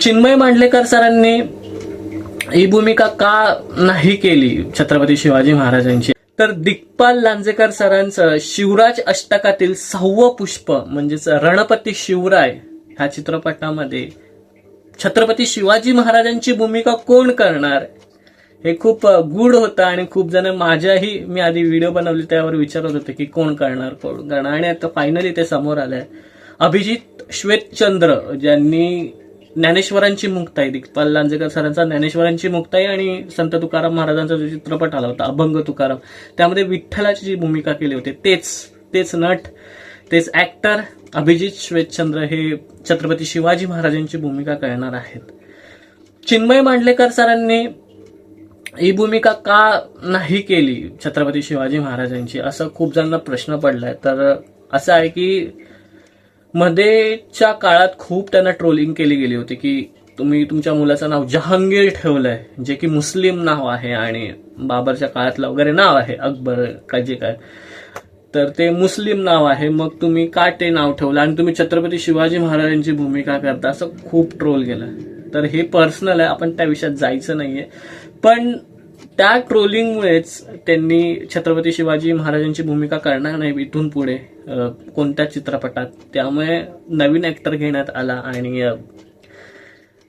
चिन्मय मांडलेकर सरांनी ही भूमिका का नाही केली छत्रपती शिवाजी महाराजांची, तर दिग्पाल लांजेकर सरांचं शिवराज अष्टकातील 6वं पुष्प म्हणजेच रणपती शिवराय ह्या चित्रपटामध्ये छत्रपती शिवाजी महाराजांची भूमिका कोण करणार हे खूप गूढ होतं आणि खूप जण माझ्याही, मी आधी व्हिडिओ बनवली त्यावर विचारत होते की कोण करणार आणि आता फायनली ते समोर आलंय. अभिजित श्वेतचंद्र ज्यांनी ज्ञानेश्वरांची मुक्ताई, दिग्पाल लांजेकर सरांचा ज्ञानेश्वरांची मुक्ताई आणि संत तुकाराम महाराजांचा जो चित्रपट आला होता अभंग तुकाराम, त्यामध्ये विठ्ठलाची जी भूमिका केली होती तेच नट, तेच ऍक्टर अभिजित श्वेतचंद्र हे छत्रपती शिवाजी महाराजांची भूमिका करणार आहेत. चिन्मय मांडलेकर सरांनी ही भूमिका का नाही केली छत्रपती शिवाजी महाराजांची, असं खूप जणांना प्रश्न पडलाय. तर असं आहे की मध्येच्या काळात खूप त्यांना ट्रोलिंग केली गेली होती की तुम्ही तुमच्या मुलाचं नाव जहांगीर ठेवलंय, जे की मुस्लिम नाव आहे आणि बाबरच्या काळातलं वगैरे नाव आहे, अकबर काय जे काय, तर ते मुस्लिम नाव आहे, मग तुम्ही का ते नाव ठेवलं आणि तुम्ही छत्रपती शिवाजी महाराजांची भूमिका करता, असं खूप ट्रोल केलं. तर हे पर्सनल आहे, आपण त्या विषयात जायचं नाहीये. पण त्या ट्रोलिंगमुळेच त्यांनी छत्रपती शिवाजी महाराजांची भूमिका करणार नाही इथून पुढे कोणत्या चित्रपटात, त्यामुळे नवीन ऍक्टर घेण्यात आला आणि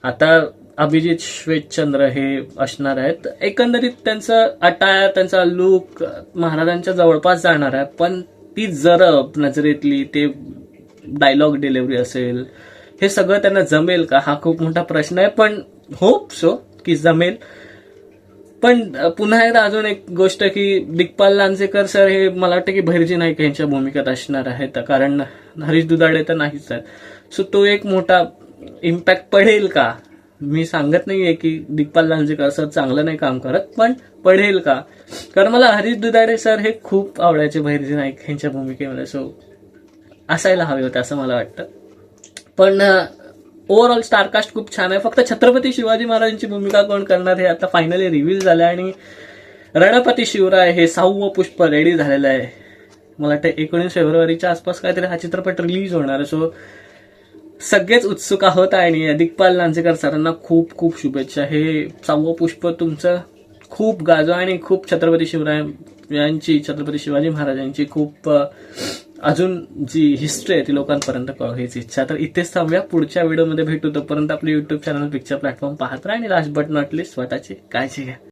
आता अभिजित श्वेतचंद्र हे असणार आहेत. एकंदरीत त्यांचं अटायर, त्यांचा लुक महाराजांच्या जवळपास जाणार आहे, पण ती जरब नजरेतली, ते डायलॉग डिलिव्हरी असेल, हे सगळं त्यांना जमेल का हा खूप मोठा प्रश्न आहे. पण होप सो की जमेल. पण पुन्हा एकदा अजून एक गोष्ट की दिग्पाल लांजेकर सर हे मला वाटतं की भैरजी नाईक यांच्या भूमिकेत असणार आहेत, कारण हरीश दुधाडे तर नाहीच आहेत. सो तो एक मोठा इम्पॅक्ट पडेल का, मी सांगत नाहीये की दिग्पाल लांजेकर सर चांगलं नाही काम करत, पण पडेल का, कारण मला हरीश दुधाडे सर हे खूप आवडायचे भैरजी नाईक यांच्या भूमिकेमध्ये. सो असायला हवे होते असं मला वाटतं. पण ओव्हरऑल स्टारकास्ट खूप छान आहे. फक्त छत्रपती शिवाजी महाराजांची भूमिका कोण करणार हे आता फायनली रिव्हील झालं आणि रणपती शिवराय हे 6वं पुष्प रेडी झालेलं आहे. मला वाटतं 19 फेब्रुवारीच्या आसपास काहीतरी हा चित्रपट रिलीज होणार आहे. सो सगळेच उत्सुक आहोत आणि दिग्पाल लांजेकर सरांना खूप खूप शुभेच्छा. हे 6वं पुष्प तुमचं खूप गाजवा आणि खूप छत्रपती शिवाजी महाराजांची खूप अजून जी हिस्ट्री आहे ती लोकांपर्यंत कळवायची इच्छा. तर इथेच थांबूया, पुढच्या व्हिडिओमध्ये भेटू. तोपर्यंत आपले युट्यूब चॅनल पिक्चर प्लॅटफॉर्म पाहत राहा आणि लास्ट बट नॉट लिस्ट स्वतःची काळजी घ्या.